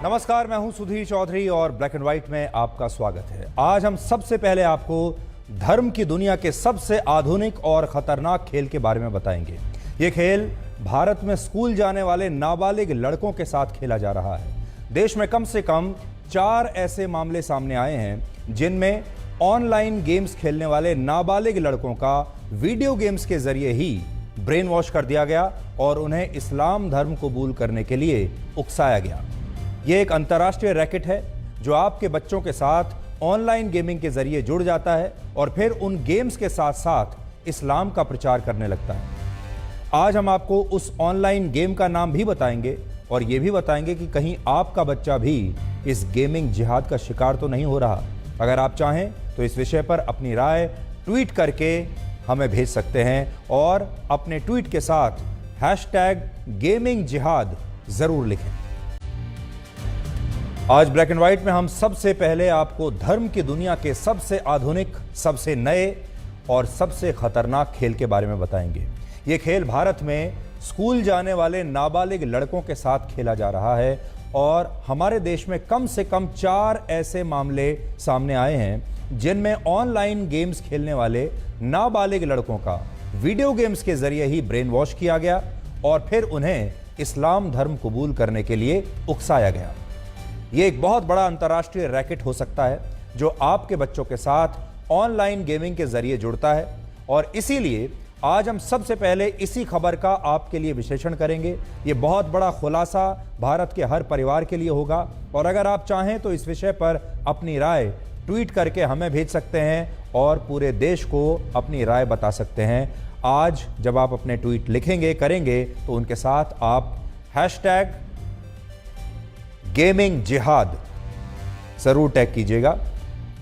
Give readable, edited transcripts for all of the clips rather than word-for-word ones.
नमस्कार, मैं हूं सुधीर चौधरी और ब्लैक एंड व्हाइट में आपका स्वागत है। आज हम सबसे पहले आपको धर्म की दुनिया के सबसे आधुनिक और खतरनाक खेल के बारे में बताएंगे। ये खेल भारत में स्कूल जाने वाले नाबालिग लड़कों के साथ खेला जा रहा है। देश में कम से कम 4 ऐसे मामले सामने आए हैं जिनमें ऑनलाइन गेम्स खेलने वाले नाबालिग लड़कों का वीडियो गेम्स के जरिए ही ब्रेन वॉश कर दिया गया और उन्हें इस्लाम धर्म कबूल करने के लिए उकसाया गया। ये एक अंतर्राष्ट्रीय रैकेट है जो आपके बच्चों के साथ ऑनलाइन गेमिंग के जरिए जुड़ जाता है और फिर उन गेम्स के साथ साथ इस्लाम का प्रचार करने लगता है। आज हम आपको उस ऑनलाइन गेम का नाम भी बताएंगे और ये भी बताएंगे कि कहीं आपका बच्चा भी इस गेमिंग जिहाद का शिकार तो नहीं हो रहा। अगर आप चाहें तो इस विषय पर अपनी राय ट्वीट करके हमें भेज सकते हैं और अपने ट्वीट के साथ #गेमिंग जिहाद जरूर लिखें। आज ब्लैक एंड व्हाइट में हम सबसे पहले आपको धर्म की दुनिया के सबसे आधुनिक, सबसे नए और सबसे खतरनाक खेल के बारे में बताएंगे। ये खेल भारत में स्कूल जाने वाले नाबालिग लड़कों के साथ खेला जा रहा है और हमारे देश में कम से कम 4 ऐसे मामले सामने आए हैं जिनमें ऑनलाइन गेम्स खेलने वाले नाबालिग लड़कों का वीडियो गेम्स के जरिए ही ब्रेन वॉश किया गया और फिर उन्हें इस्लाम धर्म कबूल करने के लिए उकसाया गया। ये एक बहुत बड़ा अंतर्राष्ट्रीय रैकेट हो सकता है जो आपके बच्चों के साथ ऑनलाइन गेमिंग के जरिए जुड़ता है और इसीलिए आज हम सबसे पहले इसी खबर का आपके लिए विश्लेषण करेंगे। ये बहुत बड़ा खुलासा भारत के हर परिवार के लिए होगा और अगर आप चाहें तो इस विषय पर अपनी राय ट्वीट करके हमें भेज सकते हैं और पूरे देश को अपनी राय बता सकते हैं। आज जब आप अपने ट्वीट लिखेंगे करेंगे तो उनके साथ आप #गेमिंग जिहाद जरूर टैग कीजिएगा।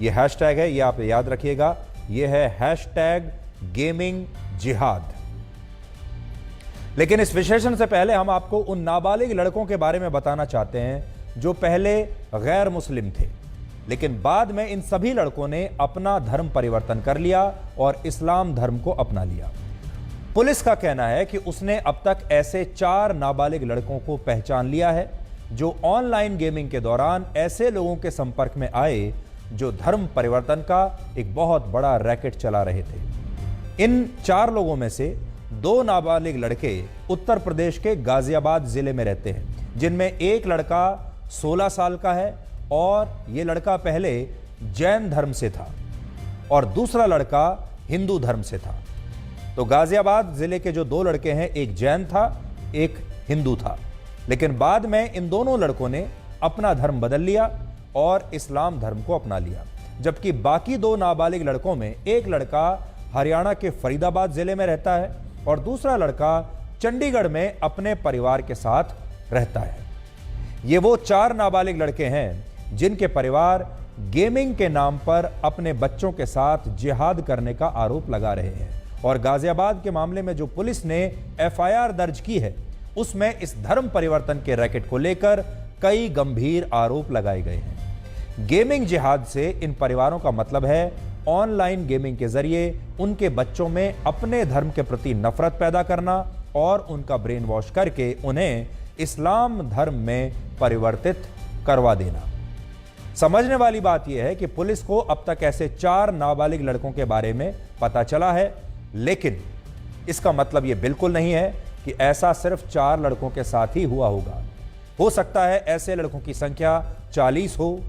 ये हैशटैग है, ये आप याद रखिएगा, ये है #गेमिंग जिहाद। लेकिन इस विश्लेषण से पहले हम आपको उन नाबालिग लड़कों के बारे में बताना चाहते हैं जो पहले गैर मुस्लिम थे लेकिन बाद में इन सभी लड़कों ने अपना धर्म परिवर्तन कर लिया और इस्लाम धर्म को अपना लिया। पुलिस का कहना है कि उसने अब तक ऐसे 4 नाबालिग लड़कों को पहचान लिया है जो ऑनलाइन गेमिंग के दौरान ऐसे लोगों के संपर्क में आए जो धर्म परिवर्तन का एक बहुत बड़ा रैकेट चला रहे थे। इन 4 लोगों में से 2 नाबालिग लड़के उत्तर प्रदेश के गाजियाबाद जिले में रहते हैं जिनमें एक लड़का 16 साल का है और यह लड़का पहले जैन धर्म से था और दूसरा लड़का हिंदू धर्म से था। तो गाजियाबाद जिले के जो 2 लड़के हैं, एक जैन था, एक हिंदू था, लेकिन बाद में इन दोनों लड़कों ने अपना धर्म बदल लिया और इस्लाम धर्म को अपना लिया। जबकि बाकी 2 नाबालिग लड़कों में एक लड़का हरियाणा के फरीदाबाद जिले में रहता है और दूसरा लड़का चंडीगढ़ में अपने परिवार के साथ रहता है। ये वो 4 नाबालिग लड़के हैं जिनके परिवार गेमिंग के नाम पर अपने बच्चों के साथ जिहाद करने का आरोप लगा रहे हैं और गाजियाबाद के मामले में जो पुलिस ने FIR दर्ज की है उसमें इस धर्म परिवर्तन के रैकेट को लेकर कई गंभीर आरोप लगाए गए हैं। गेमिंग जिहाद से इन परिवारों का मतलब है ऑनलाइन गेमिंग के जरिए उनके बच्चों में अपने धर्म के प्रति नफरत पैदा करना और उनका ब्रेन वॉश करके उन्हें इस्लाम धर्म में परिवर्तित करवा देना। समझने वाली बात यह है कि पुलिस को अब तक ऐसे 4 नाबालिग लड़कों के बारे में पता चला है, लेकिन इसका मतलब यह बिल्कुल नहीं है कि ऐसा सिर्फ 4 लड़कों के साथ ही हुआ होगा। हो सकता है ऐसे लड़कों की संख्या 40 हो,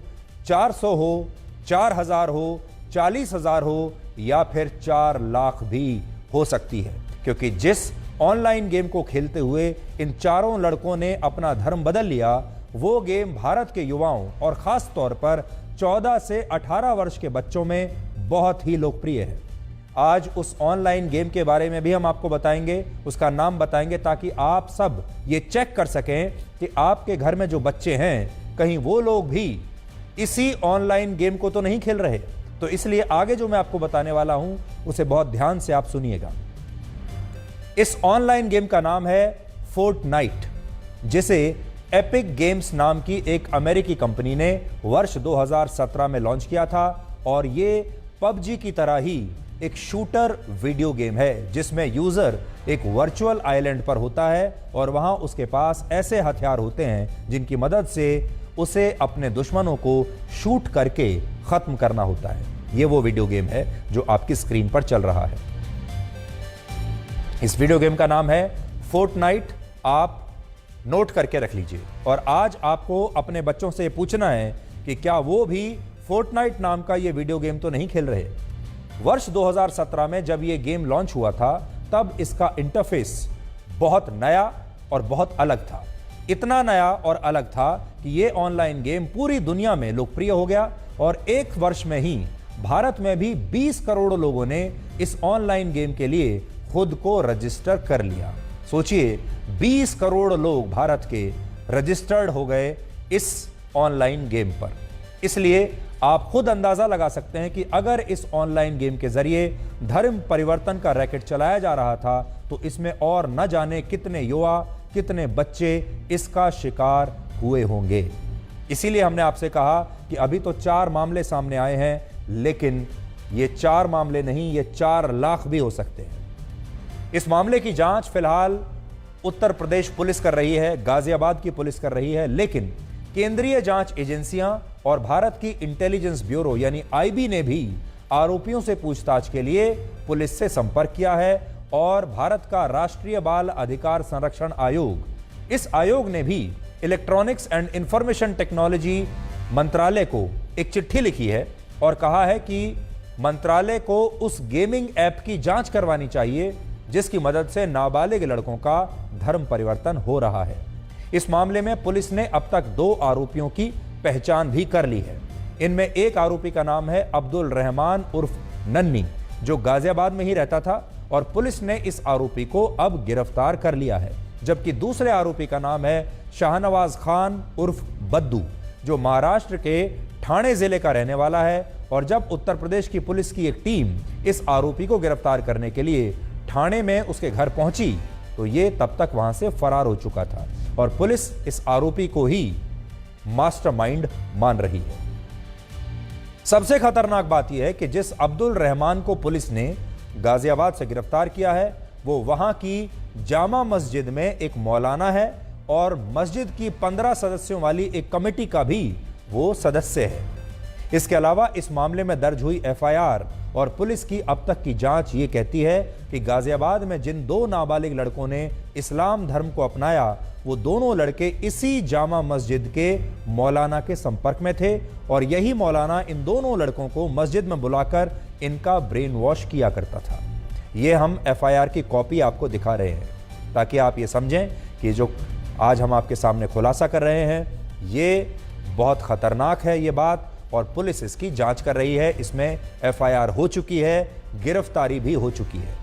400 हो, 4000 हो, 40,000 हो या फिर 4 लाख भी हो सकती है, क्योंकि जिस ऑनलाइन गेम को खेलते हुए इन 4 लड़कों ने अपना धर्म बदल लिया वो गेम भारत के युवाओं और खास तौर पर 14 से 18 वर्ष के बच्चों में बहुत ही लोकप्रिय है। आज उस ऑनलाइन गेम के बारे में भी हम आपको बताएंगे, उसका नाम बताएंगे ताकि आप सब ये चेक कर सकें कि आपके घर में जो बच्चे हैं कहीं वो लोग भी इसी ऑनलाइन गेम को तो नहीं खेल रहे। तो इसलिए आगे जो मैं आपको बताने वाला हूं उसे बहुत ध्यान से आप सुनिएगा। इस ऑनलाइन गेम का नाम है फोर्टनाइट, जिसे एपिक गेम्स नाम की एक अमेरिकी कंपनी ने वर्ष 2017 में लॉन्च किया था और ये PUBG की तरह ही एक शूटर वीडियो गेम है जिसमें यूजर एक वर्चुअल आइलैंड पर होता है और वहां उसके पास ऐसे हथियार होते हैं जिनकी मदद से उसे अपने दुश्मनों को शूट करके खत्म करना होता है। ये वो वीडियो गेम है जो आपकी स्क्रीन पर चल रहा है। इस वीडियो गेम का नाम है फोर्टनाइट। आप नोट करके रख लीजिए। और आज आपको अपने बच्चों से पूछना है कि क्या वो भी फोर्टनाइट नाम का ये वीडियो गेम तो नहीं खेल रहे। वर्ष 2017 में जब ये गेम लॉन्च हुआ था तब इसका इंटरफेस बहुत नया और बहुत अलग था। इतना नया और अलग था कि ये ऑनलाइन गेम पूरी दुनिया में लोकप्रिय हो गया और एक वर्ष में ही भारत में भी 20 करोड़ लोगों ने इस ऑनलाइन गेम के लिए खुद को रजिस्टर कर लिया। सोचिए, 20 करोड़ लोग भारत के रजिस्टर्ड हो गए इस ऑनलाइन गेम पर। इसलिए आप खुद अंदाजा लगा सकते हैं कि अगर इस ऑनलाइन गेम के जरिए धर्म परिवर्तन का रैकेट चलाया जा रहा था तो इसमें और न जाने कितने युवा, कितने बच्चे इसका शिकार हुए होंगे। इसीलिए हमने आपसे कहा कि अभी तो 4 मामले सामने आए हैं, लेकिन ये 4 मामले नहीं, ये 4 लाख भी हो सकते हैं। इस मामले की जांच फिलहाल उत्तर प्रदेश पुलिस कर रही है, गाजियाबाद की पुलिस कर रही है, लेकिन केंद्रीय जांच एजेंसियां और भारत की इंटेलिजेंस ब्यूरो यानी आईबी ने भी आरोपियों से पूछताछ के लिए पुलिस से संपर्क किया है। और भारत का राष्ट्रीय बाल अधिकार संरक्षण आयोग, इस आयोग ने भी इलेक्ट्रॉनिक्स एंड इंफॉर्मेशन टेक्नोलॉजी मंत्रालय को एक चिट्ठी लिखी है और कहा है कि मंत्रालय को उस गेमिंग ऐप की जांच करवानी चाहिए जिसकी मदद से नाबालिग लड़कों का धर्म परिवर्तन हो रहा है। इस मामले में पुलिस ने अब तक 2 आरोपियों की पहचान भी कर ली है। इनमें एक आरोपी का नाम है अब्दुल रहमान उर्फ नन्नी, जो गाजियाबाद में ही रहता था और पुलिस ने इस आरोपी को अब गिरफ्तार कर लिया है। जबकि दूसरे आरोपी का नाम है शाहनवाज खान उर्फ बद्दू, जो महाराष्ट्र के ठाणे जिले का रहने वाला है। और जब उत्तर प्रदेश की पुलिस की एक टीम इस आरोपी को गिरफ्तार करने के लिए ठाणे में उसके घर पहुंची तो ये तब तक वहां से फरार हो चुका था और पुलिस इस आरोपी को ही मास्टरमाइंड मान रही है। सबसे खतरनाक बात यह है कि जिस अब्दुल रहमान को पुलिस ने गाजियाबाद से गिरफ्तार किया है वो वहां की जामा मस्जिद में एक मौलाना है और मस्जिद की 15 सदस्यों वाली एक कमेटी का भी वो सदस्य है। इसके अलावा इस मामले में दर्ज हुई एफआईआर और पुलिस की अब तक की जांच ये कहती है कि गाजियाबाद में जिन 2 नाबालिग लड़कों ने इस्लाम धर्म को अपनाया वो दोनों लड़के इसी जामा मस्जिद के मौलाना के संपर्क में थे और यही मौलाना इन दोनों लड़कों को मस्जिद में बुलाकर इनका ब्रेन वॉश किया करता था। ये हम एफआईआर की कॉपी आपको दिखा रहे हैं ताकि आप ये समझें कि जो आज हम आपके सामने खुलासा कर रहे हैं ये बहुत खतरनाक है ये बात, और पुलिस इसकी जांच कर रही है। इसमें एफआईआर हो चुकी है, गिरफ्तारी भी हो चुकी है।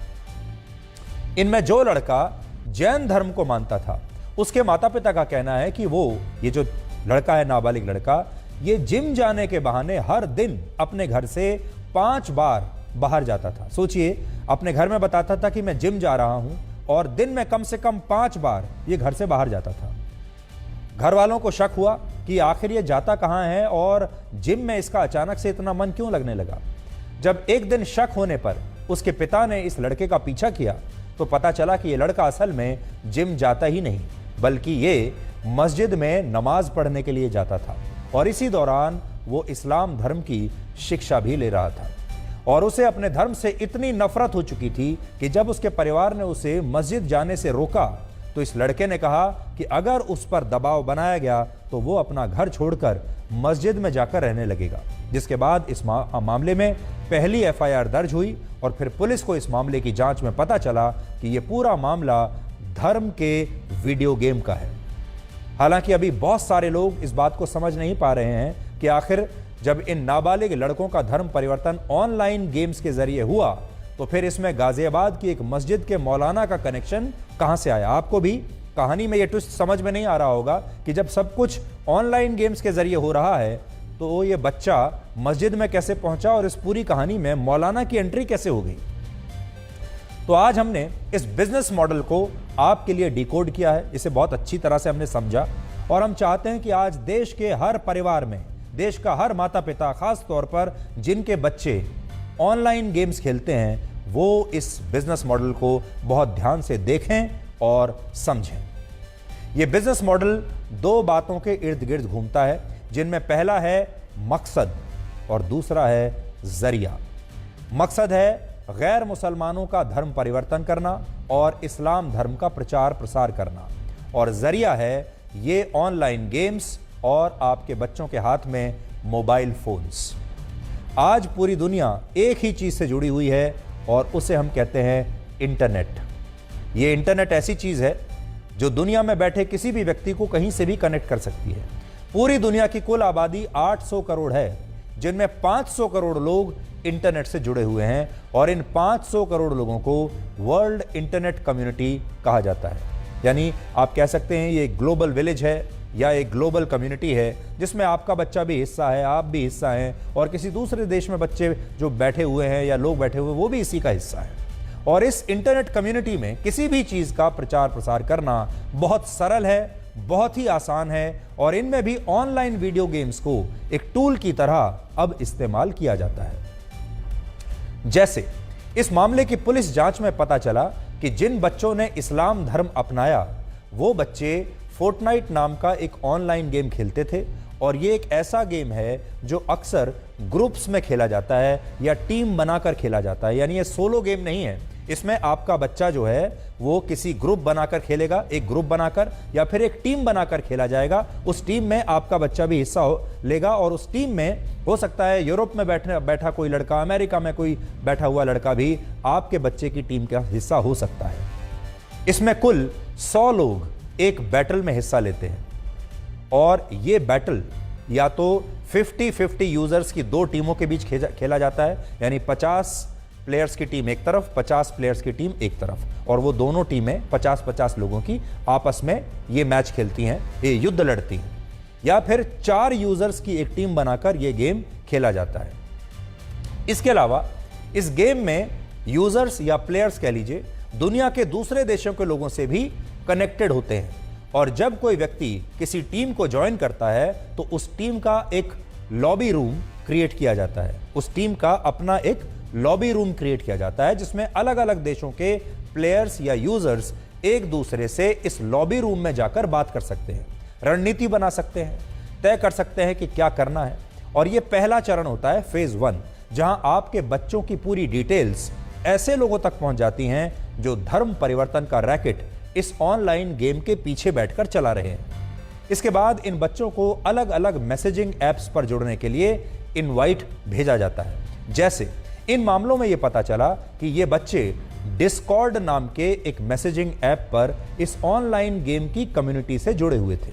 इनमें जो लड़का जैन धर्म को मानता था उसके माता पिता का कहना है कि ये जो लड़का है, नाबालिग लड़का, ये जिम जाने के बहाने हर दिन अपने घर से 5 बार बाहर जाता था। सोचिए, अपने घर में बताता था कि मैं जिम जा रहा हूं और दिन में कम से कम 5 बार ये घर से बाहर जाता था। घर वालों को शक हुआ कि आखिर ये जाता कहां है और जिम में इसका अचानक से इतना मन क्यों लगने लगा। जब एक दिन शक होने पर उसके पिता ने इस लड़के का पीछा किया तो पता चला कि ये लड़का असल में जिम जाता ही नहीं बल्कि ये मस्जिद में नमाज पढ़ने के लिए जाता था और इसी दौरान वो इस्लाम धर्म की शिक्षा भी ले रहा था। और उसे अपने धर्म से इतनी नफरत हो चुकी थी कि जब उसके परिवार ने उसे मस्जिद जाने से रोका तो इस लड़के ने कहा कि अगर उस पर दबाव बनाया गया तो वो अपना घर छोड़कर मस्जिद में जाकर रहने लगेगा। जिसके बाद इस मामले में पहली एफआईआर दर्ज हुई और फिर पुलिस को इस मामले की जांच में पता चला कि ये पूरा मामला धर्म के वीडियो गेम का है। हालांकि अभी बहुत सारे लोग इस बात को समझ नहीं पा रहे हैं कि आखिर जब इन नाबालिग लड़कों का धर्म परिवर्तन ऑनलाइन गेम्स के जरिए हुआ तो फिर इसमें गाजियाबाद की एक मस्जिद के मौलाना का कनेक्शन कहां से आया। आपको भी कहानी में यह ट्विस्ट समझ में नहीं आ रहा होगा कि जब सब कुछ ऑनलाइन गेम्स के जरिए हो रहा है तो ये बच्चा मस्जिद में कैसे पहुंचा और इस पूरी कहानी में मौलाना की एंट्री कैसे हो गई। तो आज हमने इस बिजनेस मॉडल को आपके लिए डिकोड किया है, इसे बहुत अच्छी तरह से हमने समझा और हम चाहते हैं कि आज देश के हर परिवार में, देश का हर माता पिता, खास तौर पर जिनके बच्चे ऑनलाइन गेम्स खेलते हैं, वो इस बिजनेस मॉडल को बहुत ध्यान से देखें और समझें। यह बिजनेस मॉडल दो बातों के इर्द गिर्द घूमता है, जिनमें पहला है मकसद और दूसरा है जरिया। मकसद है गैर मुसलमानों का धर्म परिवर्तन करना और इस्लाम धर्म का प्रचार प्रसार करना, और जरिया है ये ऑनलाइन गेम्स और आपके बच्चों के हाथ में मोबाइल फोन्स। आज पूरी दुनिया एक ही चीज से जुड़ी हुई है और उसे हम कहते हैं इंटरनेट। ये इंटरनेट ऐसी चीज है जो दुनिया में बैठे किसी भी व्यक्ति को कहीं से भी कनेक्ट कर सकती है। पूरी दुनिया की कुल आबादी 800 करोड़ है, जिनमें 500 करोड़ लोग इंटरनेट से जुड़े हुए हैं, और इन 500 करोड़ लोगों को वर्ल्ड इंटरनेट कम्युनिटी कहा जाता है। यानी आप कह सकते हैं ये ग्लोबल विलेज है या एक ग्लोबल कम्युनिटी है, जिसमें आपका बच्चा भी हिस्सा है, आप भी हिस्सा हैं, और किसी दूसरे देश में बच्चे जो बैठे हुए हैं या लोग बैठे हुए वो भी इसी का हिस्सा है। और इस इंटरनेट कम्युनिटी में किसी भी चीज का प्रचार प्रसार करना बहुत सरल है, बहुत ही आसान है, और इनमें भी ऑनलाइन वीडियो गेम्स को एक टूल की तरह अब इस्तेमाल किया जाता है। जैसे इस मामले की पुलिस जांच में पता चला कि जिन बच्चों ने इस्लाम धर्म अपनाया वो बच्चे फोर्टनाइट नाम का एक ऑनलाइन गेम खेलते थे, और ये एक ऐसा गेम है जो अक्सर ग्रुप्स में खेला जाता है या टीम बनाकर खेला जाता है। यानी ये सोलो गेम नहीं है, इसमें आपका बच्चा जो है वो किसी ग्रुप बनाकर खेलेगा, एक ग्रुप बनाकर या फिर एक टीम बनाकर खेला जाएगा। उस टीम में आपका बच्चा भी हिस्सा लेगा, और उस टीम में हो सकता है यूरोप में बैठा कोई लड़का, अमेरिका में कोई बैठा हुआ लड़का भी आपके बच्चे की टीम का हिस्सा हो सकता है। इसमें कुल 100 लोग एक बैटल में हिस्सा लेते हैं, और ये बैटल या तो 50-50 यूजर्स की दो टीमों के बीच खेला जाता है, यानी 50 प्लेयर्स की टीम एक तरफ, 50 प्लेयर्स की टीम एक तरफ, और वो दोनों टीमें 50-50 लोगों की आपस में ये मैच खेलती हैं, ये युद्ध लड़ती हैं। या फिर 4 यूजर्स की एक टीम बनाकर ये गेम खेला जाता है। इसके अलावा इस गेम में यूजर्स या प्लेयर्स कह लीजिए दुनिया के दूसरे देशों के लोगों से भी कनेक्टेड होते हैं, और जब कोई व्यक्ति किसी टीम को ज्वाइन करता है तो उस टीम का एक लॉबी रूम क्रिएट किया जाता है। उस टीम का अपना एक लॉबी रूम क्रिएट किया जाता है, जिसमें अलग अलग देशों के प्लेयर्स या यूजर्स एक दूसरे से इस लॉबी रूम में जाकर बात कर सकते हैं, रणनीति बना सकते हैं, तय कर सकते हैं कि क्या करना है। और यह पहला चरण होता है फेज 1, जहां आपके बच्चों की पूरी डिटेल्स ऐसे लोगों तक पहुंच जाती हैं जो धर्म परिवर्तन का रैकेट इस ऑनलाइन गेम के पीछे बैठकर चला रहे हैं। इसके बाद इन बच्चों को अलग अलग मैसेजिंग ऐप्स पर जुड़ने के लिए इनवाइट भेजा जाता है। जैसे इन मामलों में यह पता चला कि ये बच्चे डिस्कॉर्ड नाम के एक मैसेजिंग ऐप पर इस ऑनलाइन गेम की कम्युनिटी से जुड़े हुए थे,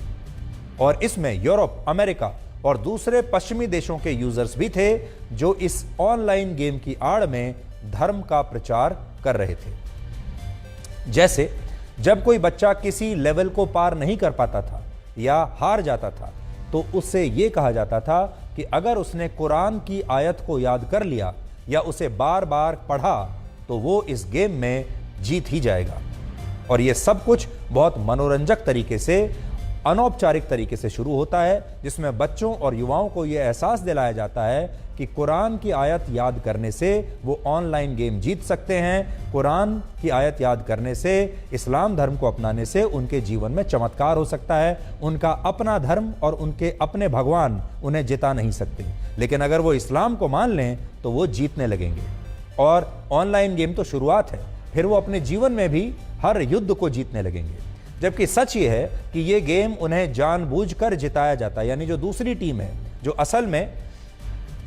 और इसमें यूरोप, अमेरिका और दूसरे पश्चिमी देशों के यूजर्स भी थे जो इस ऑनलाइन गेम की आड़ में धर्म का प्रचार कर रहे थे। जैसे जब कोई बच्चा किसी लेवल को पार नहीं कर पाता था या हार जाता था, तो उससे यह कहा जाता था कि अगर उसने कुरान की आयत को याद कर लिया या उसे बार बार पढ़ा तो वो इस गेम में जीत ही जाएगा। और ये सब कुछ बहुत मनोरंजक तरीके से, अनौपचारिक तरीके से शुरू होता है, जिसमें बच्चों और युवाओं को यह एहसास दिलाया जाता है कि कुरान की आयत याद करने से वो ऑनलाइन गेम जीत सकते हैं। कुरान की आयत याद करने से, इस्लाम धर्म को अपनाने से उनके जीवन में चमत्कार हो सकता है। उनका अपना धर्म और उनके अपने भगवान उन्हें जिता नहीं सकते, लेकिन अगर वो इस्लाम को मान लें तो वो जीतने लगेंगे। और ऑनलाइन गेम तो शुरुआत है, फिर वो अपने जीवन में भी हर युद्ध को जीतने लगेंगे। जबकि सच ये है कि ये गेम उन्हें जानबूझकर जिताया जाता है, यानी जो दूसरी टीम है जो असल में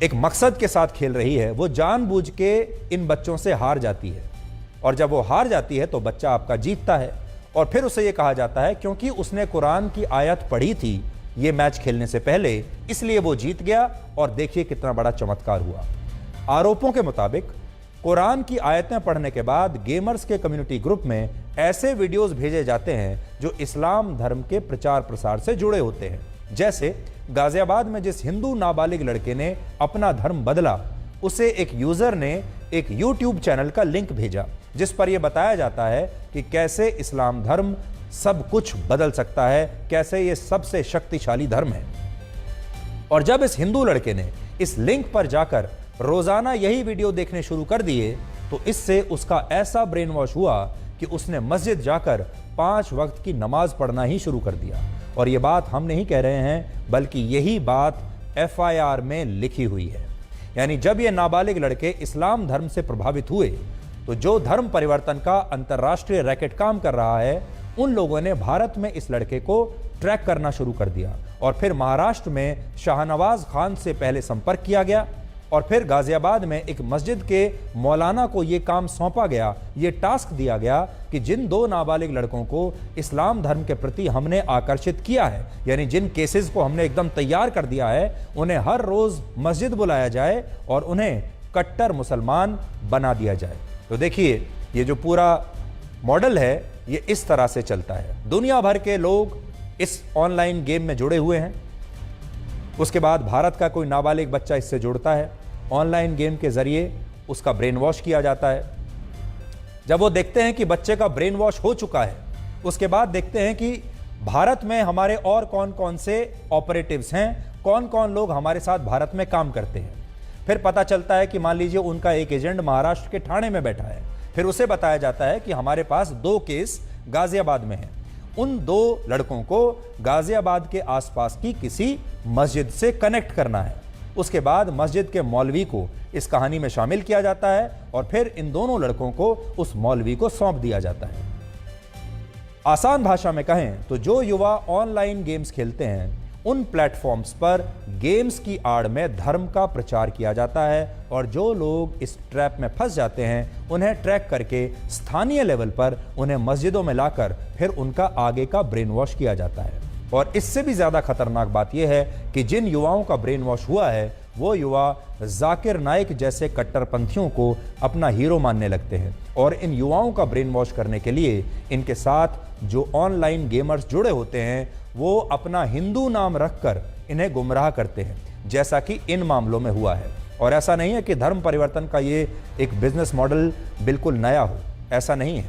एक मकसद के साथ खेल रही है, वो जानबूझ के इन बच्चों से हार जाती है, और जब वो हार जाती है तो बच्चा आपका जीतता है, और फिर उसे ये कहा जाता है क्योंकि उसने कुरान की आयत पढ़ी थी ये मैच खेलने से पहले, इसलिए वो जीत गया, और देखिए कितना बड़ा चमत्कार हुआ। आरोपों के मुताबिक कुरान की आयतें पढ़ने के बाद गेमर्स के कम्युनिटी ग्रुप में ऐसे वीडियोस भेजे जाते हैं जो इस्लाम धर्म के प्रचार प्रसार से जुड़े होते हैं। जैसे गाजियाबाद में जिस हिंदू नाबालिग लड़के ने अपना धर्म बदला, उसे एक यूजर ने एक यूट्यूब चैनल का लिंक भेजा जिस पर यह बताया जाता है कि कैसे इस्लाम धर्म सब कुछ बदल सकता है, कैसे यह सबसे शक्तिशाली धर्म है। और जब इस हिंदू लड़के ने इस लिंक पर जाकर रोजाना यही वीडियो देखने शुरू कर दिए, तो इससे उसका ऐसा ब्रेन वॉश हुआ कि उसने मस्जिद जाकर 5 वक्त की नमाज पढ़ना ही शुरू कर दिया। और ये बात हम नहीं कह रहे हैं, बल्कि यही बात FIR में लिखी हुई है। यानी जब ये नाबालिग लड़के इस्लाम धर्म से प्रभावित हुए तो जो धर्म परिवर्तन का अंतर्राष्ट्रीय रैकेट काम कर रहा है, उन लोगों ने भारत में इस लड़के को ट्रैक करना शुरू कर दिया। और फिर महाराष्ट्र में शाहनवाज खान से पहले संपर्क किया गया और फिर गाजियाबाद में एक मस्जिद के मौलाना को यह काम सौंपा गया, ये टास्क दिया गया कि जिन 2 नाबालिग लड़कों को इस्लाम धर्म के प्रति हमने आकर्षित किया है, यानी जिन केसेस को हमने एकदम तैयार कर दिया है, उन्हें हर रोज मस्जिद बुलाया जाए और उन्हें कट्टर मुसलमान बना दिया जाए। तो देखिए, ये जो पूरा मॉडल है ये इस तरह से चलता है। दुनिया भर के लोग इस ऑनलाइन गेम में जुड़े हुए हैं। उसके बाद भारत का कोई नाबालिग बच्चा इससे जुड़ता है, ऑनलाइन गेम के जरिए उसका ब्रेन वॉश किया जाता है। जब वो देखते हैं कि बच्चे का ब्रेन वॉश हो चुका है, उसके बाद देखते हैं कि भारत में हमारे और कौन कौन से ऑपरेटिव्स हैं, कौन कौन लोग हमारे साथ भारत में काम करते हैं। फिर पता चलता है कि मान लीजिए उनका एक एजेंट महाराष्ट्र के ठाणे में बैठा है। फिर उसे बताया जाता है कि हमारे पास 2 केस गाजियाबाद में हैं। उन 2 लड़कों को गाजियाबाद के आसपास की किसी मस्जिद से कनेक्ट करना है। उसके बाद मस्जिद के मौलवी को इस कहानी में शामिल किया जाता है और फिर इन दोनों लड़कों को उस मौलवी को सौंप दिया जाता है। आसान भाषा में कहें तो जो युवा ऑनलाइन गेम्स खेलते हैं, उन प्लेटफॉर्म्स पर गेम्स की आड़ में धर्म का प्रचार किया जाता है और जो लोग इस ट्रैप में फंस जाते हैं, उन्हें ट्रैक करके स्थानीय लेवल पर उन्हें मस्जिदों में लाकर फिर उनका आगे का ब्रेन वॉश किया जाता है। और इससे भी ज़्यादा खतरनाक बात यह है कि जिन युवाओं का ब्रेन वॉश हुआ है, वो युवा जाकिर नाइक जैसे कट्टरपंथियों को अपना हीरो मानने लगते हैं और इन युवाओं का ब्रेन वॉश करने के लिए इनके साथ जो ऑनलाइन गेमर्स जुड़े होते हैं, वो अपना हिंदू नाम रखकर इन्हें गुमराह करते हैं, जैसा कि इन मामलों में हुआ है। और ऐसा नहीं है कि धर्म परिवर्तन का ये एक बिजनेस मॉडल बिल्कुल नया हो, ऐसा नहीं है।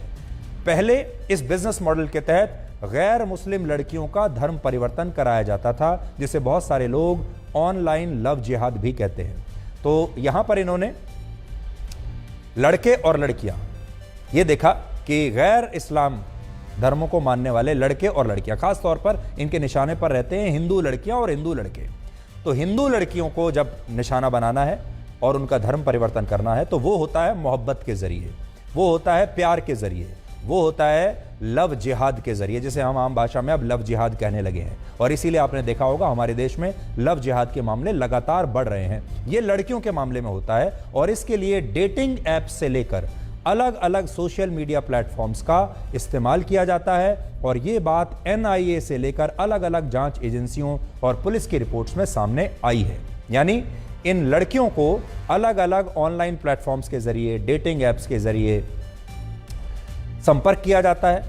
पहले इस बिजनेस मॉडल के तहत गैर मुस्लिम लड़कियों का धर्म परिवर्तन कराया जाता था, जिसे बहुत सारे लोग ऑनलाइन लव जिहाद भी कहते हैं। तो यहां पर इन्होंने लड़के और लड़कियां ये देखा कि गैर इस्लाम धर्मों को मानने वाले लड़के और लड़कियां, खास तौर पर इनके निशाने पर रहते हैं हिंदू लड़कियां और हिंदू लड़के। तो हिंदू लड़कियों को जब निशाना बनाना है और उनका धर्म परिवर्तन करना है, तो वो होता है मोहब्बत के जरिए, वो होता है प्यार के जरिए, वो होता है लव जिहाद के जरिए, जिसे हम आम भाषा में अब लव जिहाद कहने लगे हैं। और इसीलिए आपने देखा होगा हमारे देश में लव जिहाद के मामले लगातार बढ़ रहे हैं। ये लड़कियों के मामले में होता है और इसके लिए डेटिंग ऐप से लेकर अलग अलग सोशल मीडिया प्लेटफॉर्म्स का इस्तेमाल किया जाता है। और ये बात NIA से लेकर अलग अलग जांच एजेंसियों और पुलिस की रिपोर्ट्स में सामने आई है। यानी इन लड़कियों को अलग अलग ऑनलाइन प्लेटफॉर्म्स के जरिए, डेटिंग ऐप्स के जरिए संपर्क किया जाता है।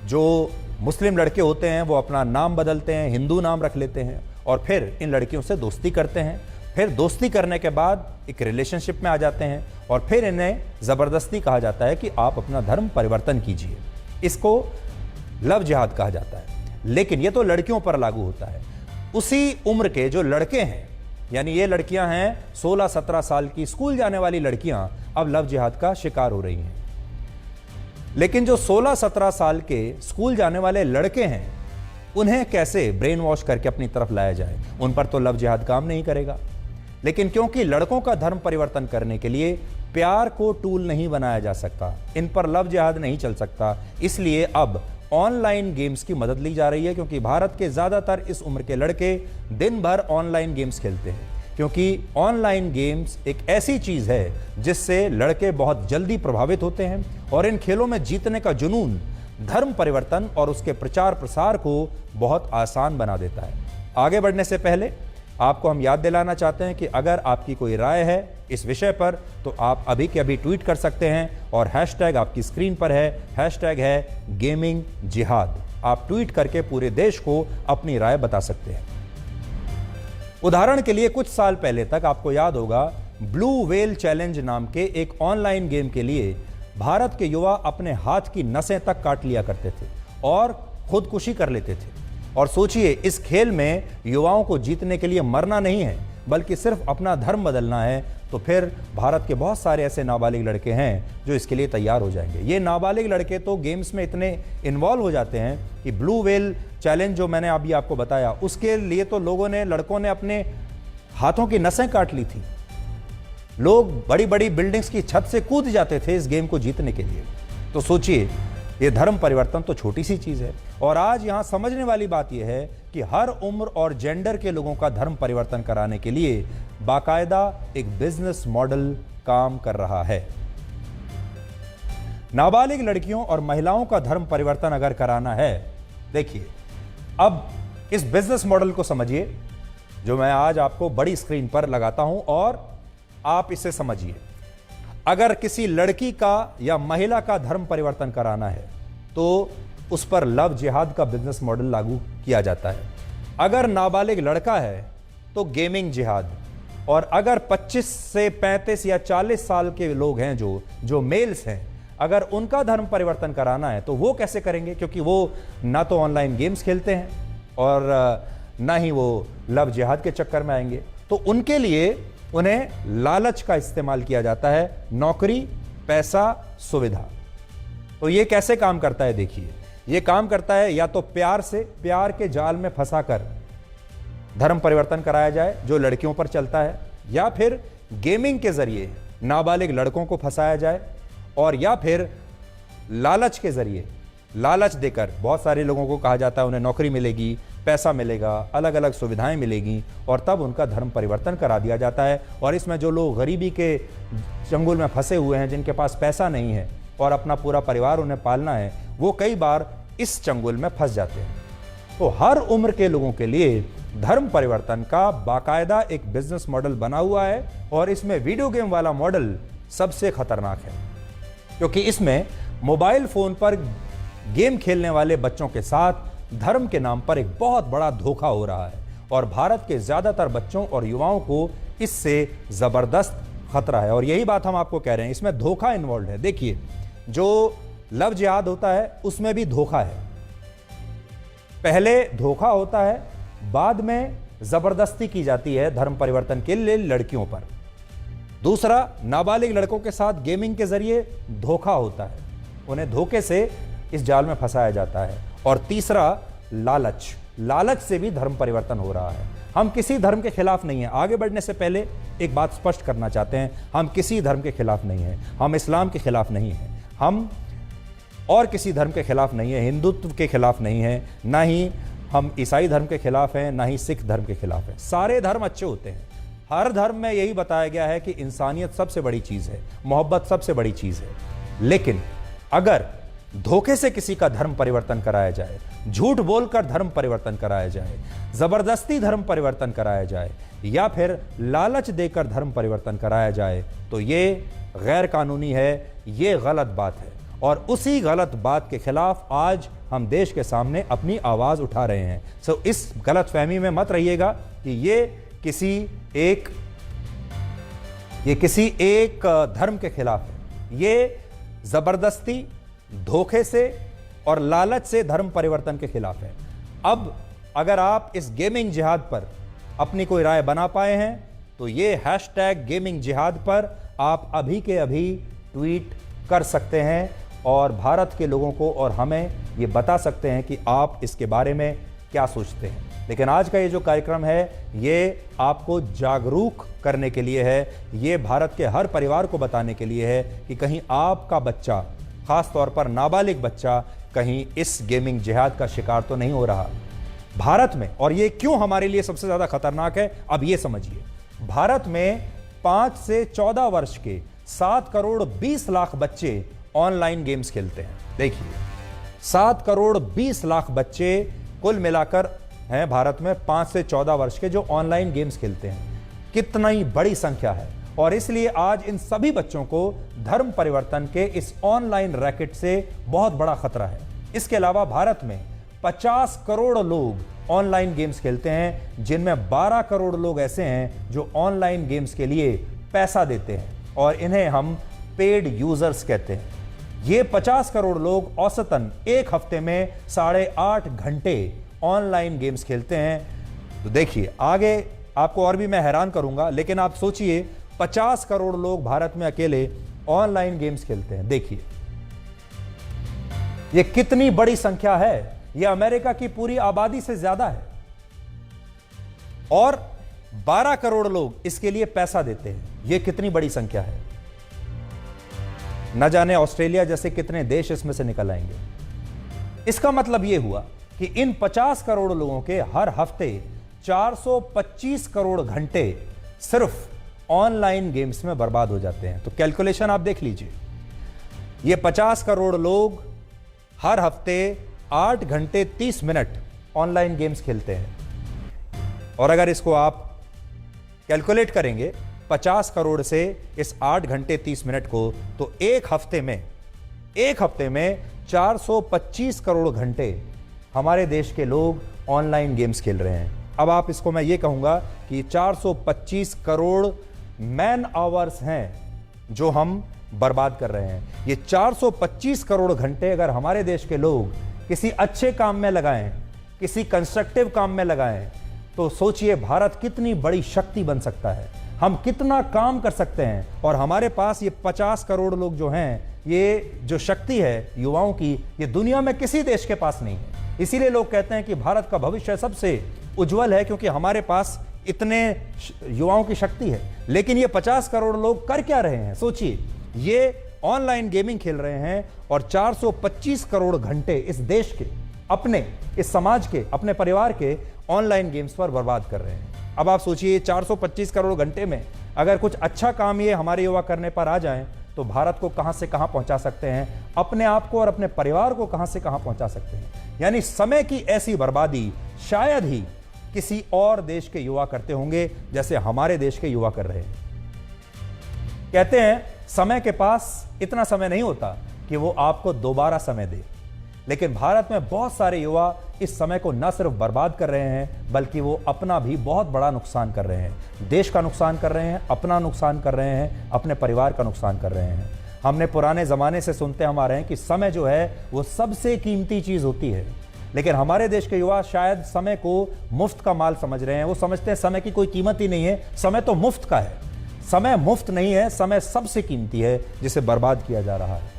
जो मुस्लिम लड़के होते हैं वो अपना नाम बदलते हैं, हिंदू नाम रख लेते हैं और फिर इन लड़कियों से दोस्ती करते हैं। फिर दोस्ती करने के बाद एक रिलेशनशिप में आ जाते हैं और फिर इन्हें ज़बरदस्ती कहा जाता है कि आप अपना धर्म परिवर्तन कीजिए। इसको लव जिहाद कहा जाता है। लेकिन ये तो लड़कियों पर लागू होता है। उसी उम्र के जो लड़के हैं, यानी ये लड़कियां हैं 16-17 साल की स्कूल जाने वाली लड़कियां, अब लव जिहाद का शिकार हो रही हैं। लेकिन जो 16-17 साल के स्कूल जाने वाले लड़के हैं, उन्हें कैसे ब्रेन वॉश करके अपनी तरफ लाया जाए? उन पर तो लव जिहाद काम नहीं करेगा। लेकिन क्योंकि लड़कों का धर्म परिवर्तन करने के लिए प्यार को टूल नहीं बनाया जा सकता, इन पर लव जिहाद नहीं चल सकता, इसलिए अब ऑनलाइन गेम्स की मदद ली जा रही है। क्योंकि भारत के ज्यादातर इस उम्र के लड़के दिन भर ऑनलाइन गेम्स खेलते हैं, क्योंकि ऑनलाइन गेम्स एक ऐसी चीज है जिससे लड़के बहुत जल्दी प्रभावित होते हैं और इन खेलों में जीतने का जुनून धर्म परिवर्तन और उसके प्रचार प्रसार को बहुत आसान बना देता है। आगे बढ़ने से पहले आपको हम याद दिलाना चाहते हैं कि अगर आपकी कोई राय है इस विषय पर तो आप अभी के अभी ट्वीट कर सकते हैं और हैशटैग आपकी स्क्रीन पर है, हैशटैग है गेमिंग जिहाद। आप ट्वीट करके पूरे देश को अपनी राय बता सकते हैं। उदाहरण के लिए कुछ साल पहले तक आपको याद होगा ब्लू व्हेल चैलेंज नाम के एक ऑनलाइन गेम के लिए भारत के युवा अपने हाथ की नसें तक काट लिया करते थे और खुदकुशी कर लेते थे। और सोचिए, इस खेल में युवाओं को जीतने के लिए मरना नहीं है, बल्कि सिर्फ अपना धर्म बदलना है, तो फिर भारत के बहुत सारे ऐसे नाबालिग लड़के हैं जो इसके लिए तैयार हो जाएंगे। ये नाबालिग लड़के तो गेम्स में इतने इन्वॉल्व हो जाते हैं कि ब्लू व्हेल चैलेंज जो मैंने अभी आपको बताया, उसके लिए तो लड़कों ने अपने हाथों की नसें काट ली थी। लोग बड़ी बड़ी बिल्डिंग्स की छत से कूद जाते थे इस गेम को जीतने के लिए। तो सोचिए, ये धर्म परिवर्तन तो छोटी सी चीज है। और आज यहां समझने वाली बात यह है कि हर उम्र और जेंडर के लोगों का धर्म परिवर्तन कराने के लिए बाकायदा एक बिजनेस मॉडल काम कर रहा है। नाबालिग लड़कियों और महिलाओं का धर्म परिवर्तन अगर कराना है, देखिए अब इस बिजनेस मॉडल को समझिए जो मैं आज आपको बड़ी स्क्रीन पर लगाता हूं, और आप इसे समझिए। अगर किसी लड़की का या महिला का धर्म परिवर्तन कराना है तो उस पर लव जिहाद का बिजनेस मॉडल लागू किया जाता है। अगर नाबालिग लड़का है तो गेमिंग जिहाद, और अगर 25 से 35 या 40 साल के लोग हैं जो मेल्स हैं, अगर उनका धर्म परिवर्तन कराना है तो वो कैसे करेंगे, क्योंकि वो ना तो ऑनलाइन गेम्स खेलते हैं और ना ही वो लव जिहाद के चक्कर में आएंगे। तो उनके लिए उन्हें लालच का इस्तेमाल किया जाता है, नौकरी, पैसा, सुविधा। तो ये कैसे काम करता है, देखिए ये काम करता है या तो प्यार के जाल में फंसाकर धर्म परिवर्तन कराया जाए जो लड़कियों पर चलता है, या फिर गेमिंग के जरिए नाबालिग लड़कों को फंसाया जाए, और या फिर लालच के जरिए, लालच देकर बहुत सारे लोगों को कहा जाता है उन्हें नौकरी मिलेगी, पैसा मिलेगा, अलग अलग सुविधाएं मिलेगी, और तब उनका धर्म परिवर्तन करा दिया जाता है। और इसमें जो लोग गरीबी के चंगुल में फंसे हुए हैं, जिनके पास पैसा नहीं है और अपना पूरा परिवार उन्हें पालना है, वो कई बार इस चंगुल में फंस जाते हैं। तो हर उम्र के लोगों के लिए धर्म परिवर्तन का बाकायदा एक बिजनेस मॉडल बना हुआ है, और इसमें वीडियो गेम वाला मॉडल सबसे खतरनाक है, क्योंकि इसमें मोबाइल फोन पर गेम खेलने वाले बच्चों के साथ धर्म के नाम पर एक बहुत बड़ा धोखा हो रहा है, और भारत के ज्यादातर बच्चों और युवाओं को इससे जबरदस्त खतरा है। और यही बात हम आपको कह रहे हैं, इसमें धोखा इन्वॉल्व है। देखिए, जो लव जिहाद होता है उसमें भी धोखा है। पहले धोखा होता है, बाद में जबरदस्ती की जाती है धर्म परिवर्तन के लिए लड़कियों पर। दूसरा, नाबालिग लड़कों के साथ गेमिंग के जरिए धोखा होता है, उन्हें धोखे से इस जाल में फंसाया जाता है। और तीसरा, लालच से भी धर्म परिवर्तन हो रहा है। हम किसी धर्म के खिलाफ नहीं है। आगे बढ़ने से पहले एक बात स्पष्ट करना चाहते हैं, हम किसी धर्म के खिलाफ नहीं है। हम इस्लाम के खिलाफ नहीं है, हम और किसी धर्म के खिलाफ नहीं है, हिंदुत्व के खिलाफ नहीं है, ना ही हम ईसाई धर्म के खिलाफ हैं, ना ही सिख धर्म के खिलाफ है। सारे धर्म अच्छे होते हैं। हर धर्म में यही बताया गया है कि इंसानियत सबसे बड़ी चीज है, मोहब्बत सबसे बड़ी चीज है। लेकिन अगर धोखे से किसी का धर्म परिवर्तन कराया जाए, झूठ बोलकर धर्म परिवर्तन कराया जाए, जबरदस्ती धर्म परिवर्तन कराया जाए, या फिर लालच देकर धर्म परिवर्तन कराया जाए, तो ये गैर कानूनी है, ये गलत बात है। और उसी गलत बात के खिलाफ आज हम देश के सामने अपनी आवाज उठा रहे हैं। सो इस गलतफहमी में मत रहिएगा कि ये किसी एक धर्म के खिलाफ है। ये जबरदस्ती, धोखे से और लालच से धर्म परिवर्तन के खिलाफ है। अब अगर आप इस गेमिंग जिहाद पर अपनी कोई राय बना पाए हैं तो ये हैशटैग गेमिंग जिहाद पर आप अभी के अभी ट्वीट कर सकते हैं और भारत के लोगों को और हमें ये बता सकते हैं कि आप इसके बारे में क्या सोचते हैं। लेकिन आज का ये जो कार्यक्रम है ये आपको जागरूक करने के लिए है, ये भारत के हर परिवार को बताने के लिए है कि कहीं आपका बच्चा, खास तौर पर नाबालिग बच्चा, कहीं इस गेमिंग जिहाद का शिकार तो नहीं हो रहा भारत में। और ये क्यों हमारे लिए सबसे ज्यादा खतरनाक है, अब ये समझिए। भारत में 5 से 14 वर्ष के 7 करोड़ 20 लाख बच्चे ऑनलाइन गेम्स खेलते हैं। देखिए, 7 करोड़ 20 लाख बच्चे कुल मिलाकर हैं भारत में 5 से 14 वर्ष के जो ऑनलाइन गेम्स खेलते हैं। कितना ही बड़ी संख्या है। और इसलिए आज इन सभी बच्चों को धर्म परिवर्तन के इस ऑनलाइन रैकेट से बहुत बड़ा खतरा है। इसके अलावा भारत में 50 करोड़ लोग ऑनलाइन गेम्स खेलते हैं, जिनमें 12 करोड़ लोग ऐसे हैं जो ऑनलाइन गेम्स के लिए पैसा देते हैं और इन्हें हम पेड यूजर्स कहते हैं। ये 50 करोड़ लोग औसतन एक हफ्ते में 8.5 घंटे ऑनलाइन गेम्स खेलते हैं। तो देखिए, आगे आपको और भी मैं हैरान करूंगा, लेकिन आप सोचिए 50 करोड़ लोग भारत में अकेले ऑनलाइन गेम्स खेलते हैं। देखिए यह कितनी बड़ी संख्या है, यह अमेरिका की पूरी आबादी से ज्यादा है। और 12 करोड़ लोग इसके लिए पैसा देते हैं। यह कितनी बड़ी संख्या है। न जाने ऑस्ट्रेलिया जैसे कितने देश इसमें से निकल आएंगे। इसका मतलब यह हुआ कि इन 50 करोड़ लोगों के हर हफ्ते 425 करोड़ घंटे सिर्फ ऑनलाइन गेम्स में बर्बाद हो जाते हैं। तो कैलकुलेशन आप देख लीजिए, ये 50 करोड़ लोग हर हफ्ते 8 घंटे 30 मिनट ऑनलाइन गेम्स खेलते हैं। और अगर इसको आप कैलकुलेट करेंगे 50 करोड़ से इस 8 घंटे 30 मिनट को, तो एक हफ्ते में 425 करोड़ घंटे हमारे देश के लोग ऑनलाइन गेम्स खेल रहे हैं। अब आप इसको मैं ये कहूंगा कि 425 करोड़ मैन आवर्स हैं जो हम बर्बाद कर रहे हैं। ये 425 करोड़ घंटे अगर हमारे देश के लोग किसी अच्छे काम में लगाएं, किसी कंस्ट्रक्टिव काम में लगाएं, तो सोचिए भारत कितनी बड़ी शक्ति बन सकता है, हम कितना काम कर सकते हैं। और हमारे पास ये 50 करोड़ लोग जो हैं, ये जो शक्ति है युवाओं की, ये दुनिया में किसी देश के पास नहीं है। इसीलिए लोग कहते हैं कि भारत का भविष्य सबसे उज्जवल है, क्योंकि हमारे पास इतने युवाओं की शक्ति है। लेकिन ये 50 करोड़ लोग कर क्या रहे हैं? सोचिए, ये ऑनलाइन गेमिंग खेल रहे हैं और 425 करोड़ घंटे इस देश के, अपने इस समाज के, अपने परिवार के ऑनलाइन गेम्स पर बर्बाद कर रहे हैं। अब आप सोचिए 425 करोड़ घंटे में अगर कुछ अच्छा काम ये हमारे युवा करने पर आ जाएं, तो भारत को कहां से कहां पहुंचा सकते हैं, अपने आप को और अपने परिवार को कहां से कहां पहुंचा सकते हैं। यानी समय की ऐसी बर्बादी शायद ही किसी और देश के युवा करते होंगे जैसे हमारे देश के युवा कर रहे हैं। कहते हैं समय के पास इतना समय नहीं होता कि वो आपको दोबारा समय दे, लेकिन भारत में बहुत सारे युवा इस समय को न सिर्फ बर्बाद कर रहे हैं, बल्कि वो अपना भी बहुत बड़ा नुकसान कर रहे हैं। देश का नुकसान कर रहे हैं, अपना नुकसान कर रहे हैं, अपने परिवार का नुकसान कर रहे हैं। हमने पुराने ज़माने से सुनते हम आ रहे हैं कि समय जो है वो सबसे कीमती चीज़ होती है, लेकिन हमारे देश के युवा शायद समय को मुफ्त का माल समझ रहे हैं। वो समझते हैं समय की कोई कीमत ही नहीं है, समय तो मुफ्त का है। समय मुफ्त नहीं है, समय सबसे कीमती है जिसे बर्बाद किया जा रहा है।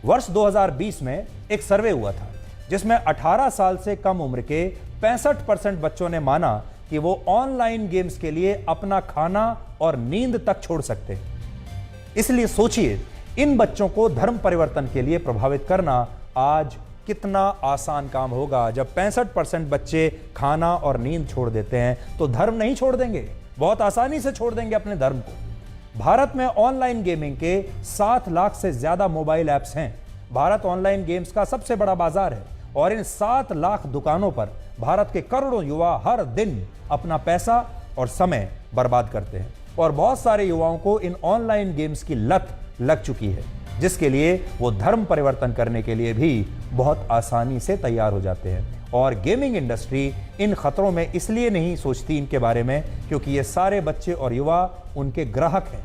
वर्ष 2020 में एक सर्वे हुआ था जिसमें 18 साल से कम उम्र के 65% बच्चों ने माना कि वो ऑनलाइन गेम्स के लिए अपना खाना और नींद तक छोड़ सकते हैं। इसलिए सोचिए, इन बच्चों को धर्म परिवर्तन के लिए प्रभावित करना आज कितना आसान काम होगा। जब 65% बच्चे खाना और नींद छोड़ देते हैं, तो धर्म नहीं छोड़ देंगे, बहुत आसानी से छोड़ देंगे अपने धर्म को। भारत में ऑनलाइन गेमिंग के 7 लाख से ज्यादा मोबाइल ऐप्स हैं। भारत ऑनलाइन गेम्स का सबसे बड़ा बाजार है और इन 7 लाख दुकानों पर भारत के करोड़ों युवा हर दिन अपना पैसा और समय बर्बाद करते हैं। और बहुत सारे युवाओं को इन ऑनलाइन गेम्स की लत लग चुकी है, जिसके लिए वो धर्म परिवर्तन करने के लिए भी बहुत आसानी से तैयार हो जाते हैं। और गेमिंग इंडस्ट्री इन खतरों में इसलिए नहीं सोचती इनके बारे में, क्योंकि ये सारे बच्चे और युवा उनके ग्राहक हैं,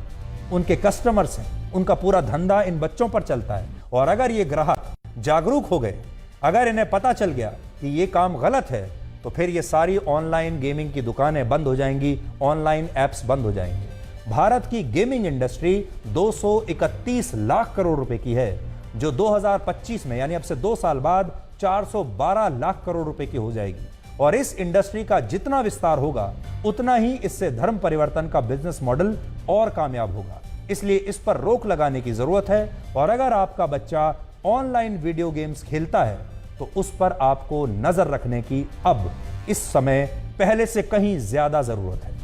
उनके कस्टमर्स हैं, उनका पूरा धंधा इन बच्चों पर चलता है। और अगर ये ग्राहक जागरूक हो गए, अगर इन्हें पता चल गया कि ये काम गलत है, तो फिर ये सारी ऑनलाइन गेमिंग की दुकानें बंद हो जाएंगी, ऑनलाइन ऐप्स बंद हो जाएंगे। भारत की गेमिंग इंडस्ट्री 231 लाख करोड़ रुपए की है, जो 2025 में यानी अब से 2 साल बाद 412 लाख करोड़ रुपए की हो जाएगी। और इस इंडस्ट्री का जितना विस्तार होगा, उतना ही इससे धर्म परिवर्तन का बिजनेस मॉडल और कामयाब होगा। इसलिए इस पर रोक लगाने की जरूरत है। और अगर आपका बच्चा ऑनलाइन वीडियो गेम्स खेलता है, तो उस पर आपको नजर रखने की अब इस समय पहले से कहीं ज्यादा जरूरत है।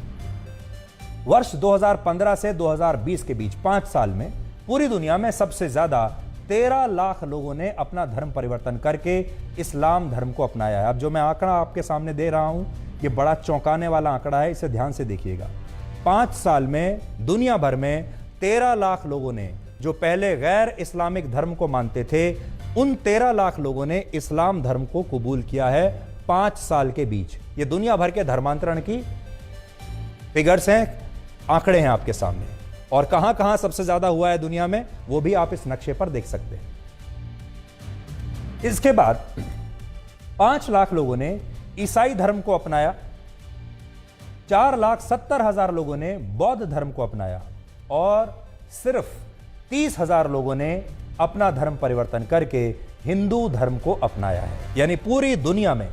वर्ष 2015 से 2020 के बीच 5 साल में पूरी दुनिया में सबसे ज्यादा 13 लाख लोगों ने अपना धर्म परिवर्तन करके इस्लाम धर्म को अपनाया है। अब जो मैं आंकड़ा आपके सामने दे रहा हूं, ये बड़ा चौंकाने वाला आंकड़ा है, इसे ध्यान से देखिएगा। 5 साल में दुनिया भर में 13 लाख लोगों ने, जो पहले गैर इस्लामिक धर्म को मानते थे, उन 13 लाख लोगों ने इस्लाम धर्म को कबूल किया है 5 साल के बीच। ये दुनिया भर के धर्मांतरण की फिगर्स हैं, आंकड़े हैं आपके सामने। और कहां कहां सबसे ज्यादा हुआ है दुनिया में, वो भी आप इस नक्शे पर देख सकते हैं। इसके बाद 5 लाख लोगों ने ईसाई धर्म को अपनाया, 4,70,000 लोगों ने बौद्ध धर्म को अपनाया और सिर्फ 30,000 लोगों ने अपना धर्म परिवर्तन करके हिंदू धर्म को अपनाया है। यानी पूरी दुनिया में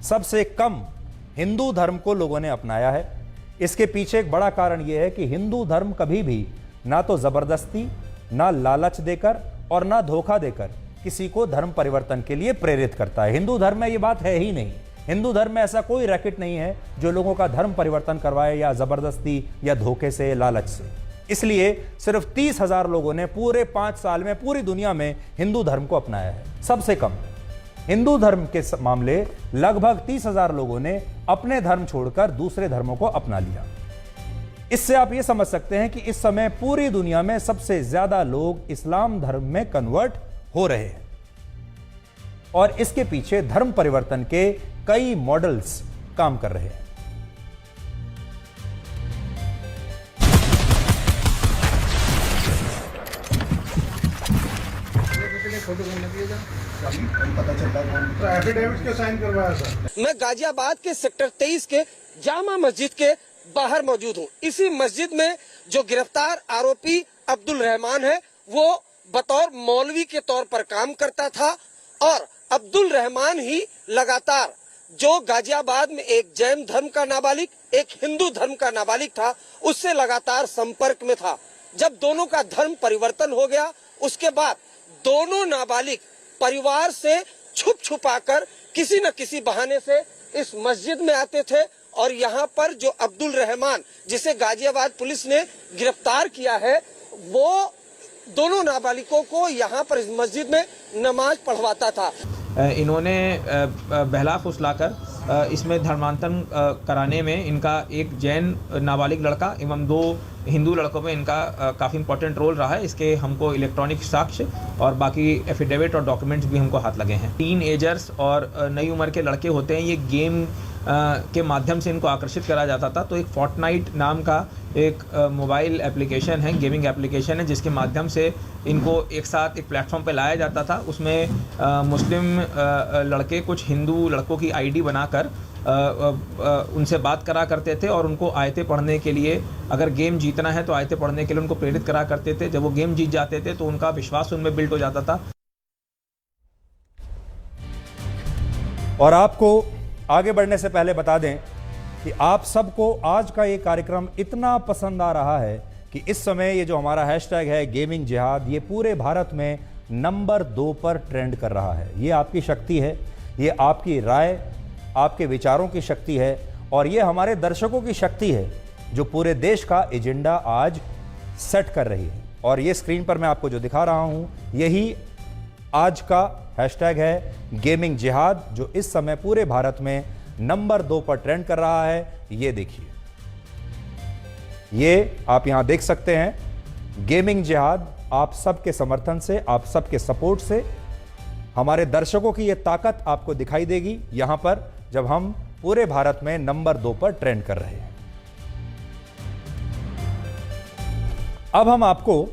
सबसे कम हिंदू धर्म को लोगों ने अपनाया है। इसके पीछे एक बड़ा कारण यह है कि हिंदू धर्म कभी भी ना तो जबरदस्ती, ना लालच देकर और ना धोखा देकर किसी को धर्म परिवर्तन के लिए प्रेरित करता है। हिंदू धर्म में यह बात है ही नहीं। हिंदू धर्म में ऐसा कोई रैकेट नहीं है जो लोगों का धर्म परिवर्तन करवाए, या जबरदस्ती या धोखे से, लालच से। इसलिए सिर्फ 30,000 लोगों ने पूरे 5 साल में पूरी दुनिया में हिंदू धर्म को अपनाया है। सबसे कम हिंदू धर्म के मामले लगभग 30,000 लोगों ने अपने धर्म छोड़कर दूसरे धर्मों को अपना लिया। इससे आप यह समझ सकते हैं कि इस समय पूरी दुनिया में सबसे ज्यादा लोग इस्लाम धर्म में कन्वर्ट हो रहे हैं और इसके पीछे धर्म परिवर्तन के कई मॉडल्स काम कर रहे हैं। पता चलता है एफिडेविट के साइन करवाया सर। मैं गाजियाबाद के सेक्टर 23 के जामा मस्जिद के बाहर मौजूद हूँ। इसी मस्जिद में जो गिरफ्तार आरोपी अब्दुल रहमान है, वो बतौर मौलवी के तौर पर काम करता था और अब्दुल रहमान ही लगातार जो गाजियाबाद में एक जैन धर्म का नाबालिग, एक हिंदू धर्म का नाबालिग था, उससे लगातार संपर्क में था। जब दोनों का धर्म परिवर्तन हो गया, उसके बाद दोनों नाबालिग परिवार से छुप छुपाकर किसी न किसी बहाने से इस मस्जिद में आते थे और यहाँ पर जो अब्दुल रहमान, जिसे गाजियाबाद पुलिस ने गिरफ्तार किया है, वो दोनों नाबालिगों को यहाँ पर इस मस्जिद में नमाज पढ़वाता था। इन्होंने बहला फुसलाकर इसमें धर्मांतरण कराने में इनका एक जैन नाबालिग लड़का एवं 2 हिंदू लड़कों में इनका काफ़ी इंपॉर्टेंट रोल रहा है। इसके हमको इलेक्ट्रॉनिक साक्ष्य और बाकी एफिडेविट और डॉक्यूमेंट्स भी हमको हाथ लगे हैं। टीन एजर्स और नई उम्र के लड़के होते हैं, ये गेम के माध्यम से इनको आकर्षित करा जाता था। तो एक फोर्टनाइट नाम का एक मोबाइल एप्लीकेशन है, गेमिंग एप्लीकेशन है, जिसके माध्यम से इनको एक साथ एक प्लेटफॉर्म पे लाया जाता था। उसमें मुस्लिम लड़के कुछ हिंदू लड़कों की आईडी बनाकर उनसे बात करा करते थे और उनको आयतें पढ़ने के लिए, अगर गेम जीतना है तो आयतें पढ़ने के लिए उनको प्रेरित करा करते थे। जब वो गेम जीत जाते थे तो उनका विश्वास उनमें बिल्ड हो जाता था। और आपको आगे बढ़ने से पहले बता दें कि आप सबको आज का ये कार्यक्रम इतना पसंद आ रहा है कि इस समय ये जो हमारा हैशटैग है गेमिंग जिहाद, ये पूरे भारत में नंबर 2 पर ट्रेंड कर रहा है। ये आपकी शक्ति है, ये आपकी राय, आपके विचारों की शक्ति है और ये हमारे दर्शकों की शक्ति है जो पूरे देश का एजेंडा आज सेट कर रही है। और ये स्क्रीन पर मैं आपको जो दिखा रहा हूं, यही आज का हैशटैग है गेमिंग जिहाद, जो इस समय पूरे भारत में नंबर 2 पर ट्रेंड कर रहा है। ये देखिए, ये आप यहां देख सकते हैं गेमिंग जिहाद। आप सबके समर्थन से, आप सबके सपोर्ट से हमारे दर्शकों की ये ताकत आपको दिखाई देगी यहां पर, जब हम पूरे भारत में नंबर 2 पर ट्रेंड कर रहे हैं। अब हम आपको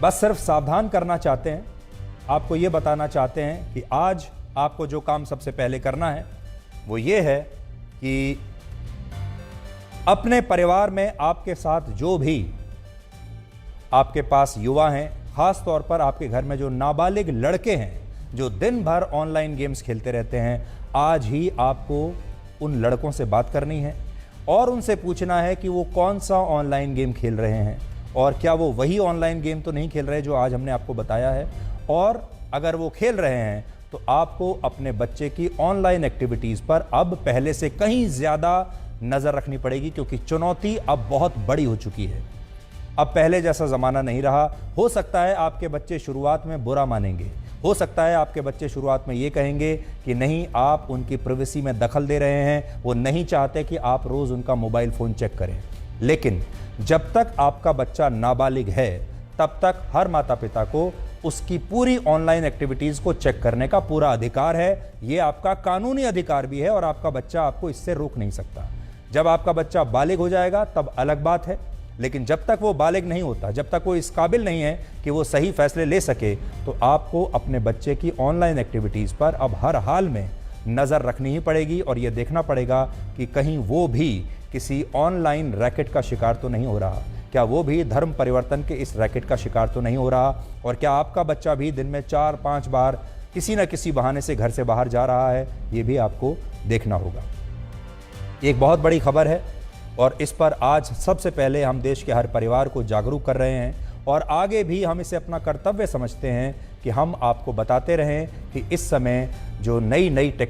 बस सिर्फ सावधान करना चाहते हैं, आपको यह बताना चाहते हैं कि आज आपको जो काम सबसे पहले करना है वो ये है कि अपने परिवार में आपके साथ जो भी आपके पास युवा हैं, खास तौर पर आपके घर में जो नाबालिग लड़के हैं जो दिन भर ऑनलाइन गेम्स खेलते रहते हैं, आज ही आपको उन लड़कों से बात करनी है और उनसे पूछना है कि वो कौन सा ऑनलाइन गेम खेल रहे हैं और क्या वो वही ऑनलाइन गेम तो नहीं खेल रहे जो आज हमने आपको बताया है। और अगर वो खेल रहे हैं तो आपको अपने बच्चे की ऑनलाइन एक्टिविटीज़ पर अब पहले से कहीं ज़्यादा नज़र रखनी पड़ेगी, क्योंकि चुनौती अब बहुत बड़ी हो चुकी है। अब पहले जैसा ज़माना नहीं रहा। हो सकता है आपके बच्चे शुरुआत में बुरा मानेंगे, हो सकता है आपके बच्चे शुरुआत में ये कहेंगे कि नहीं, आप उनकी प्राइवेसी में दखल दे रहे हैं, वो नहीं चाहते कि आप रोज़ उनका मोबाइल फ़ोन चेक करें। लेकिन जब तक आपका बच्चा नाबालिग है तब तक हर माता पिता को उसकी पूरी ऑनलाइन एक्टिविटीज़ को चेक करने का पूरा अधिकार है। ये आपका कानूनी अधिकार भी है और आपका बच्चा आपको इससे रोक नहीं सकता। जब आपका बच्चा बालिग हो जाएगा तब अलग बात है, लेकिन जब तक वो बालिग नहीं होता, जब तक वो इस काबिल नहीं है कि वो सही फैसले ले सके, तो आपको अपने बच्चे की ऑनलाइन एक्टिविटीज़ पर अब हर हाल में नज़र रखनी ही पड़ेगी और ये देखना पड़ेगा कि कहीं वो भी किसी ऑनलाइन रैकेट का शिकार तो नहीं हो रहा, क्या वो भी धर्म परिवर्तन के इस रैकेट का शिकार तो नहीं हो रहा, और क्या आपका बच्चा भी दिन में 4-5 बार किसी न किसी बहाने से घर से बाहर जा रहा है, ये भी आपको देखना होगा। एक बहुत बड़ी खबर है और इस पर आज सबसे पहले हम देश के हर परिवार को जागरूक कर रहे हैं और आगे भी हम इसे अपना कर्तव्य समझते हैं कि हम आपको बताते रहें कि इस समय जो नई टेक्नोलॉजी